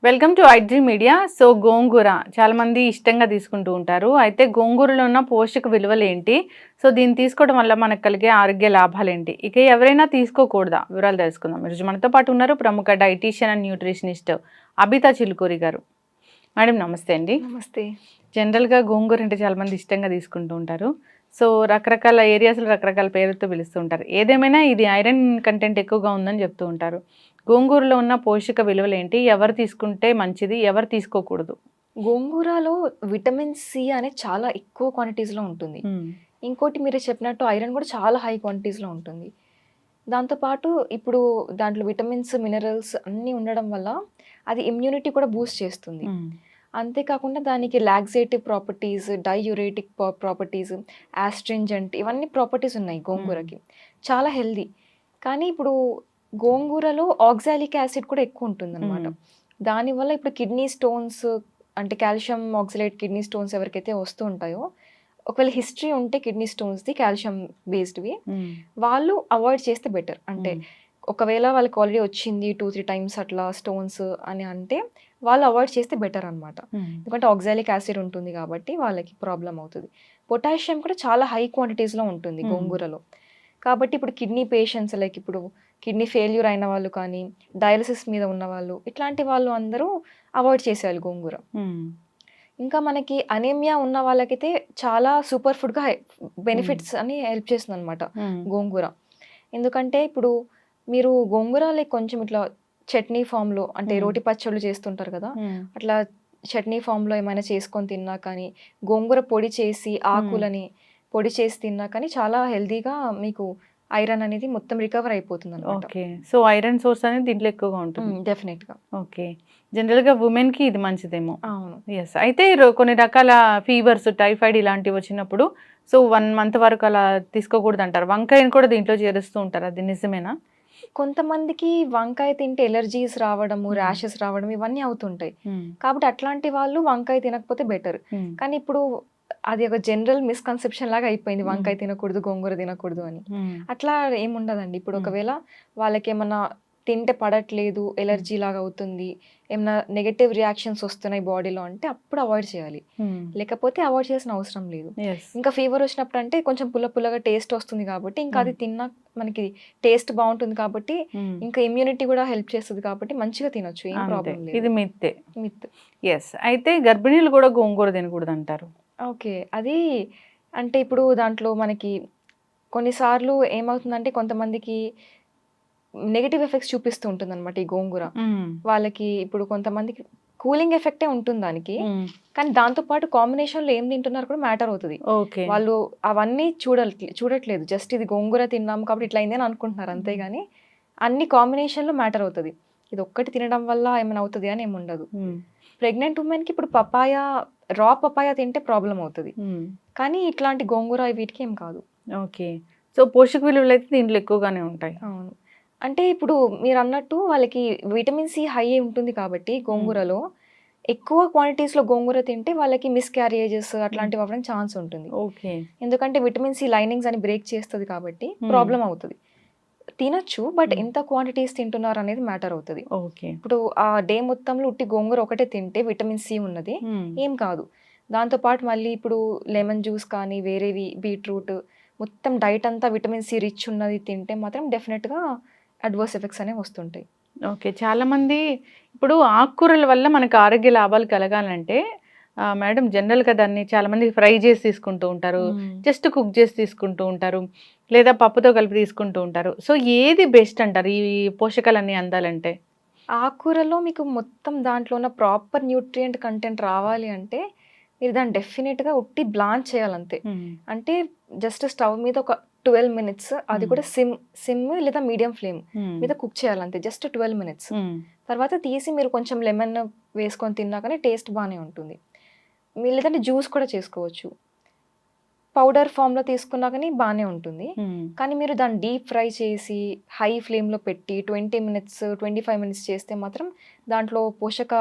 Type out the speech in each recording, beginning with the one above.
Welcome to iDream media. So gongura చాలా మంది ఇష్టంగా తీసుకుంటూ ఉంటారు. అయితే గోంగూరలో ఉన్న పోషక విలువలు ఏంటి, సో దీన్ని తీసుకోవడం వల్ల మనకు కలిగే ఆరోగ్య లాభాలు ఏంటి, ఇక ఎవరైనా తీసుకోకూడదా, వివరాలు తెలుసుకుందాం. ఈరోజు మనతో పాటు ఉన్నారు ప్రముఖ dietitian and nutritionist Abitha Chilukuri గారు. మేడం నమస్తే అండి. నమస్తే. జనరల్గా గోంగూర అంటే చాలా మంది ఇష్టంగా తీసుకుంటూ ఉంటారు. సో రకరకాల ఏరియాస్లో రకరకాల పేరుతో పిలుస్తూ ఉంటారు. ఏదేమైనా ఇది ఐరన్ కంటెంట్ ఎక్కువగా ఉందని చెప్తూ ఉంటారు. గోంగూరలో ఉన్న పోషక విలువలు ఏంటి, ఎవరు తీసుకుంటే మంచిది, ఎవరు తీసుకోకూడదు? గోంగూరలో విటమిన్ సి అనేది చాలా ఎక్కువ క్వాంటిటీస్లో ఉంటుంది. ఇంకోటి మీరు చెప్పినట్టు ఐరన్ కూడా చాలా హై క్వాంటిటీస్లో ఉంటుంది. దాంతోపాటు ఇప్పుడు దాంట్లో విటమిన్స్, మినరల్స్ అన్నీ ఉండడం వల్ల అది ఇమ్యూనిటీ కూడా బూస్ట్ చేస్తుంది. అంతేకాకుండా దానికి laxative properties, diuretic properties, astringent ఇవన్నీ ప్రాపర్టీస్ ఉన్నాయి గోంగూరకి. చాలా హెల్దీ. కానీ ఇప్పుడు గోంగూరలో ఆక్సాలిక్ యాసిడ్ కూడా ఎక్కువ ఉంటుందన్నమాట. దానివల్ల ఇప్పుడు కిడ్నీ స్టోన్స్ అంటే కాల్షియం ఆక్సలేట్ కిడ్నీ స్టోన్స్ ఎవరికైతే వస్తూ ఉంటాయో, ఒకవేళ హిస్టరీ ఉంటే కిడ్నీ స్టోన్స్ది కాల్షియం బేస్డ్వి, వాళ్ళు అవాయిడ్ చేస్తే బెటర్. అంటే ఒకవేళ వాళ్ళకి ఆల్రెడీ వచ్చింది 2-3 టైమ్స్ అట్లా స్టోన్స్ అని అంటే వాళ్ళు అవాయిడ్ చేస్తే బెటర్ అనమాట. ఎందుకంటే ఆక్సాలిక్ యాసిడ్ ఉంటుంది కాబట్టి వాళ్ళకి ప్రాబ్లం అవుతుంది. పొటాషియం కూడా చాలా హై క్వాంటిటీస్లో ఉంటుంది గోంగూరలో. కాబట్టి ఇప్పుడు కిడ్నీ పేషెంట్స్, లైక్ ఇప్పుడు కిడ్నీ ఫెయిల్యూర్ అయిన వాళ్ళు కానీ, డయాలసిస్ మీద ఉన్న వాళ్ళు, ఇట్లాంటి వాళ్ళు అందరూ అవాయిడ్ చేసేయాలి గోంగూర. ఇంకా మనకి అనేమియా ఉన్న వాళ్ళకైతే చాలా సూపర్ ఫుడ్గా బెనిఫిట్స్ అని హెల్ప్ చేస్తుంది అనమాట గోంగూర. ఎందుకంటే ఇప్పుడు మీరు గోంగూర లైక్ కొంచెం ఇట్లా చట్నీ ఫామ్లో, అంటే రోటి పచ్చళ్ళు చేస్తుంటారు కదా, అట్లా చట్నీ ఫామ్లో ఏమైనా చేసుకొని తిన్నా కానీ, గోంగూర పొడి చేసి ఆకులని పొడి చేసి తిన్నా కానీ చాలా హెల్దీగా మీకు ఐరన్ అనేది మొత్తం రికవర్ అయిపోతుంది అనమాట. ఓకే. సో ఐరన్ సోర్స్ అనేది దీంట్లో ఎక్కువగా ఉంటుంది. డెఫినెట్గా. ఓకే. జనరల్గా ఉమెన్కి ఇది మంచిదేమో. అవును. ఎస్. అయితే కొన్ని రకాల ఫీవర్స్, టైఫాయిడ్ ఇలాంటివి వచ్చినప్పుడు సో 1 month వరకు అలా తీసుకోకూడదు అంటారు. వంకాయని కూడా దీంట్లో చేరుస్తూ ఉంటారు, అది నిజమేనా? కొంతమందికి వంకాయ తింటే ఎలర్జీస్ రావడము, ర్యాషెస్ రావడం ఇవన్నీ అవుతుంటాయి. కాబట్టి అట్లాంటి వాళ్ళు వంకాయ తినకపోతే బెటర్. కానీ ఇప్పుడు అది ఒక జనరల్ మిస్కన్సెప్షన్ లాగా అయిపోయింది, వంకాయ తినకూడదు, గోంగూర తినకూడదు అని. అట్లా ఏముండదండి. ఇప్పుడు ఒకవేళ వాళ్ళకి ఏమన్నా తింటే పడట్లేదు, ఎలర్జీ లాగా అవుతుంది, ఏమన్నా నెగటివ్ రియాక్షన్స్ వస్తున్నాయి బాడీలో అంటే అప్పుడు అవాయిడ్ చేయాలి. లేకపోతే అవాయిడ్ చేయాల్సిన అవసరం లేదు. ఇంకా ఫీవర్ వచ్చినప్పుడు అంటే కొంచెం పుల్లగా టేస్ట్ వస్తుంది కాబట్టి ఇంకా అది తిన్నా మనకి టేస్ట్ బాగుంటుంది కాబట్టి, ఇంకా ఇమ్యూనిటీ కూడా హెల్ప్ చేస్తుంది కాబట్టి మంచిగా తినొచ్చు, ఏం ప్రాబ్లం లేదు. ఇది మిత్. ఎస్. అయితే గర్భిణీలు కూడా గోంగూర తినకూడదు అంటారు. ఓకే. అది అంటే ఇప్పుడు దాంట్లో మనకి కొన్నిసార్లు ఏమవుతుందంటే కొంతమందికి నెగటివ్ ఎఫెక్ట్స్ చూపిస్తూ ఉంటుంది అనమాట ఈ గోంగూర. వాళ్ళకి ఇప్పుడు కొంతమందికి కూలింగ్ ఎఫెక్టే ఉంటుంది దానికి, కానీ దాంతోపాటు కాంబినేషన్లో ఏం తింటున్నారు కూడా మ్యాటర్ అవుతుంది. వాళ్ళు అవన్నీ చూడట్లేదు, జస్ట్ ఇది గోంగూర తిన్నాము కాబట్టి ఇట్లా అయింది అని అనుకుంటున్నారు, అంతేగాని అన్ని కాంబినేషన్లో మ్యాటర్ అవుతుంది. ఇది ఒక్కటి తినడం వల్ల ఏమైనా అవుతుంది అని ఏమి ఉండదు. ప్రెగ్నెంట్ ఉమెన్కి ఇప్పుడు రా పపాయ తింటే ప్రాబ్లం అవుతుంది, కానీ ఇట్లాంటి గోంగూర వీటికి ఏం కాదు. ఓకే. సో పోషక విలువలు అయితే దీంట్లో ఎక్కువగానే ఉంటాయి. అవును. అంటే ఇప్పుడు మీరు అన్నట్టు వాళ్ళకి విటమిన్ సి హై ఉంటుంది కాబట్టి గోంగూరలో ఎక్కువ క్వాంటిటీస్లో గోంగూర తింటే వాళ్ళకి మిస్క్యారేజెస్ అట్లాంటివి అవ్వడానికి ఛాన్స్ ఉంటుంది. ఓకే. ఎందుకంటే విటమిన్ సి లైనింగ్స్ అని బ్రేక్ చేస్తుంది కాబట్టి ప్రాబ్లం అవుతుంది. తినొచ్చు, బట్ ఎంత క్వాంటిటీస్ తింటున్నారు అనేది మ్యాటర్ అవుతుంది. ఇప్పుడు ఆ డే మొత్తంలో ఉట్టి గోంగూర ఒకటే తింటే విటమిన్ సి ఉన్నది ఏం కాదు. దాంతోపాటు మళ్ళీ ఇప్పుడు లెమన్ జ్యూస్ కానీ వేరేవి, బీట్రూట్, మొత్తం డైట్ అంతా విటమిన్ సి రిచ్ ఉన్నది తింటే మాత్రం డెఫినెట్గా అడ్వర్స్ ఎఫెక్ట్స్ అనేవి వస్తుంటాయి. ఓకే. చాలామంది ఇప్పుడు ఆకుకూరల వల్ల మనకు ఆరోగ్య లాభాలు కలగాలంటే మేడం జనరల్గా దాన్ని చాలామంది ఫ్రై చేసి తీసుకుంటూ ఉంటారు, జస్ట్ కుక్ చేసి తీసుకుంటూ ఉంటారు, లేదా పప్పుతో కలిపి తీసుకుంటూ ఉంటారు. సో ఏది బెస్ట్ అంటారు ఈ పోషకాలన్నీ అందాలంటే? ఆకుకూరలో మీకు మొత్తం దాంట్లో ఉన్న ప్రాపర్ న్యూట్రియంట్ కంటెంట్ రావాలి అంటే మీరు దాన్ని డెఫినెట్గా ఉట్టి బ్లాంచ్ చేయాలంతే. అంటే జస్ట్ స్టవ్ మీద ఒక 12 minutes, అది కూడా సిమ్ లేదా మీడియం ఫ్లేమ్ మీద కుక్ చేయాలంతే, జస్ట్ 12 minutes. తర్వాత తీసి మీరు కొంచెం లెమన్ వేసుకొని తిన్నా కానీ టేస్ట్ బాగానే ఉంటుంది. మీరు లేదంటే జ్యూస్ కూడా చేసుకోవచ్చు. పౌడర్ ఫామ్‌లో తీసుకున్నా గానీ బానే ఉంటుంది. కానీ మీరు దాన్ని డీప్ ఫ్రై చేసి, హై ఫ్లేమ్‌లో పెట్టి 20 మినిట్స్, 25 మినిట్స్ చేస్తే మాత్రం దాంట్లో పోషక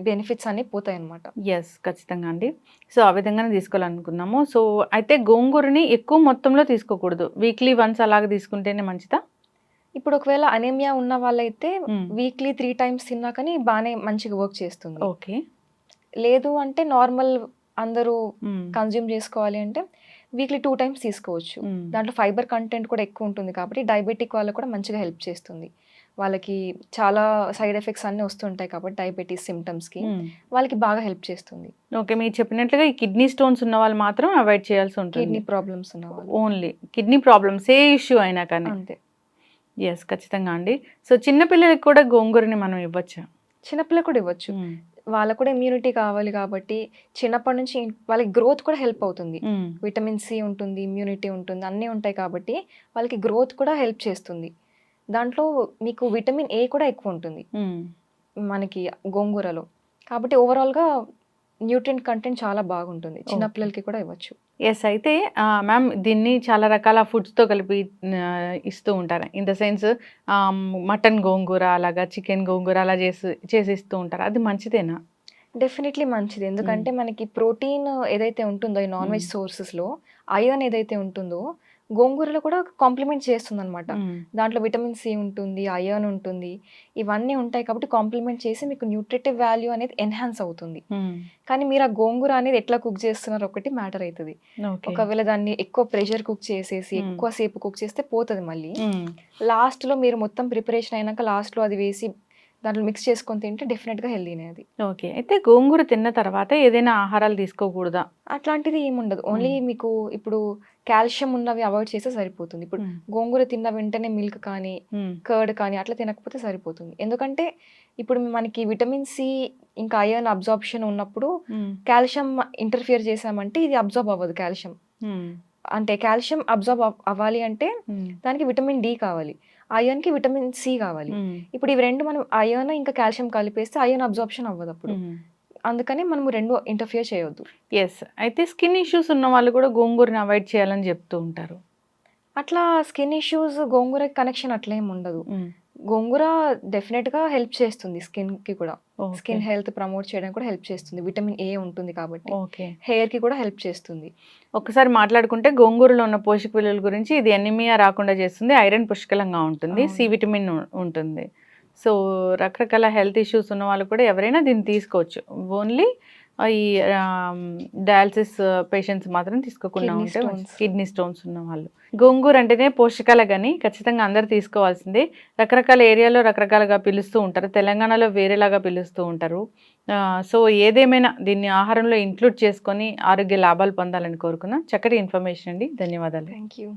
బెనిఫిట్స్ అన్నీ పోతాయన్నమాట. యెస్. ఖచ్చితంగా అండి. సో, ఆ విధంగానే తీసుకోవాలనుకున్నాము. సో, అయితే గోంగూరని ఎక్కువ మొత్తంలో తీసుకోకూడదు. వీక్లీ వన్స్ అలాగ తీసుకుంటేనే మంచిదా? ఇప్పుడు ఒకవేళ అనీమియా ఉన్న వాళ్ళైతే హ్మ్. వీక్లీ 3 టైమ్స్ తిన్నా కానీ బానే మంచిగా వర్క్ చేస్తుంది. ఓకే. లేదు అంటే నార్మల్ అందరూ హ్మ్. కన్జ్యూమ్ చేసుకోవాలి అంటే వీక్లీ 2 టైమ్స్ తీసుకోవచ్చు. హ్మ్. దాంట్లో ఫైబర్ కంటెంట్ కూడా ఎక్కువ ఉంటుంది కాబట్టి డయాబెటిక్ వాళ్ళకి కూడా మంచిగా హెల్ప్ చేస్తుంది. వాళ్ళకి చాలా సైడ్ ఎఫెక్ట్స్ అన్నీ వస్తుంటాయి కాబట్టి డయాబెటీస్ సిమ్టమ్స్‌కి హ్మ్. వాళ్ళకి బాగా హెల్ప్ చేస్తుంది. ఓకే. మీరు చెప్పినట్లుగా ఈ కిడ్నీ స్టోన్స్ ఉన్న వాళ్ళు మాత్రం అవాయిడ్ చేయాల్సి ఉంటుంది. కిడ్నీ ప్రాబ్లమ్స్ ఉన్నవాళ్ళు. ఓన్లీ కిడ్నీ ప్రాబ్లమ్స్ ఏ ఇష్యూ అయినా కానీ. అంతే. యెస్. ఖచ్చితంగా అండి. సో, చిన్న పిల్లలకి కూడా గోంగూరని మనం ఇవ్వచ్చా? చిన్నపిల్లలకు కూడా ఇవ్వచ్చు. హ్మ్. వాళ్ళకి కూడా ఇమ్యూనిటీ కావాలి కాబట్టి చిన్నప్పటి నుంచి వాళ్ళకి గ్రోత్ కూడా హెల్ప్ అవుతుంది. హ్మ్. విటమిన్ సి ఉంటుంది, ఇమ్యూనిటీ ఉంటుంది, అన్నీ ఉంటాయి కాబట్టి వాళ్ళకి గ్రోత్ కూడా హెల్ప్ చేస్తుంది. దాంట్లో మీకు విటమిన్ ఏ కూడా ఎక్కువ ఉంటుంది హ్మ్. మనకి గోంగూరలో. కాబట్టి ఓవరాల్‌గా న్యూట్రియంట్ కంటెంట్ చాలా బాగుంటుంది. చిన్న ఓకే. పిల్లలకి కూడా ఇవ్వచ్చు. యెస్. అయితే మ్యామ్ దీన్ని చాలా రకాల ఫుడ్స్‌తో కలిపి ఇస్తూ ఉంటారు. ఇన్ ద సెన్స్ మటన్ గోంగూర అలాగా, చికెన్ గోంగూర అలా చేసి ఇస్తూ ఉంటారు. అది మంచిదేనా? డెఫినెట్‌లీ మంచిది. హ్మ్. ఎందుకంటే మనకి ప్రోటీన్ ఏదైతే ఉంటుందో ఈ నాన్ వెజ్ హ్మ్. సోర్సెస్‌లో ఐరన్ ఏదైతే ఉంటుందో గోంగూరలో కూడా కాంప్లిమెంట్ చేస్తుందనమాట. హ్మ్. దాంట్లో విటమిన్ సి ఉంటుంది, ఐరన్ ఉంటుంది. ఇవన్నీ ఉంటాయి కాబట్టి కాంప్లిమెంట్ చేసి మీకు న్యూట్రిటివ్ వాల్యూ అనేది ఎన్హాన్స్ అవుతుంది. హ్మ్. కానీ మీరు ఆ గోంగూర అనేది ఎట్లా కుక్ చేస్తున్నారో ఒకటి మ్యాటర్ అయితది. ఓకే. ఒకవేళ దాన్ని ఎక్కువ ప్రెషర్ కుక్ చేసేసి హ్మ్. ఎక్కువ సేపు కుక్ చేస్తే పోతది మళ్ళీ. హ్మ్. లాస్ట్‌లో మీరు మొత్తం ప్రిపరేషన్ అయినాక లాస్ట్‌లో అది వేసి దాంట్లో మిక్స్ చేసుకొని తింటే డెఫినెట్‌గా హెల్తీనే అది. ఓకే. అయితే గోంగూర తిన్న తర్వాత ఏదైనా ఆహారాలు తీసుకోకూడదా? అట్లాంటిది ఏముండదు. ఓన్లీ హ్మ్. మీకు ఇప్పుడు కాల్షియం ఉన్నవి అవాయిడ్ చేస్తే సరిపోతుంది. ఇప్పుడు హ్మ్. గోంగూర తిన్న వెంటనే మిల్క్ కానీ, హ్మ్. కర్డ్ కానీ అట్లా తినకపోతే సరిపోతుంది. ఎందుకంటే ఇప్పుడు మనకి విటమిన్ సి ఇంకా ఐరన్ అబ్జార్ప్షన్ ఉన్నప్పుడు హ్మ్. కాల్షియం ఇంటర్ఫియర్ చేశామంటే ఇది అబ్జార్బ్ అవ్వదు కాల్షియం. హ్మ్. అంటే కాల్షియం అబ్జార్బ్ అవ్వాలి అంటే హ్మ్. దానికి విటమిన్ డి కావాలి. ఐరన్‌కి విటమిన్ సి కావాలి. హ్మ్. ఇప్పుడు ఇవి 2 మనం ఐరన్ ఇంకా కాల్షియం కలిపేస్తే ఐరన్ అబ్జార్ప్షన్ అవ్వదప్పుడు. హ్మ్. అందుకని మనము 2 ఇంటర్ఫియర్ చేయొద్దు. యెస్. అయితే స్కిన్ ఇష్యూస్ ఉన్న వాళ్ళు కూడా గోంగూరని అవాయిడ్ చేయాలని చెప్తూ ఉంటారు. అట్లా స్కిన్ ఇష్యూస్ గోంగూరకి కనెక్షన్ అట్లేం ఉండదు. హ్మ్. గోంగూర డెఫినెట్‌గా హెల్ప్ చేస్తుంది స్కిన్‌కి కూడా. ఓకే. స్కిన్ హెల్త్ ప్రమోట్ చేయడానికి కూడా హెల్ప్ చేస్తుంది. విటమిన్ ఏ ఉంటుంది కాబట్టి. ఓకే. హెయిర్‌కి కూడా హెల్ప్ చేస్తుంది. ఒక్కసారి మాట్లాడుకుంటే గోంగూరలో ఉన్న పోషక విలువల గురించి ఇది ఎనీమియా రాకుండా చేస్తుంది. ఐరన్ పుష్కలంగా ఉంటుంది. సి అవును. విటమిన్ ఉంటుంది. సో, రకరకాల హెల్త్ ఇష్యూస్ ఉన్న వాళ్ళు కూడా ఎవరైనా దీన్ని తీసుకోవచ్చు. ఓన్లీ ఈ డయాలిసిస్ పేషెంట్స్ మాత్రం తీసుకోకుండా కిడ్నీ ఉంటే మంచిది. స్టోన్స్. కిడ్నీ స్టోన్స్ ఉన్నవాళ్ళు. గోంగూర అంటేనే పోషకాల గని ఖచ్చితంగా అందరూ తీసుకోవాల్సిందే. రకరకాల ఏరియాలో రకరకాలుగా పిలుస్తూ ఉంటారు. తెలంగాణలో వేరేలాగా పిలుస్తూ ఉంటారు. సో, ఏదేమైనా దీన్ని ఆహారంలో ఇంక్లూడ్ చేసుకొని ఆరోగ్య లాభాలు పొందాలని కోరుకుందాం. చక్కటి ఇన్ఫర్మేషన్ అండి. ధన్యవాదాలు. Thank you.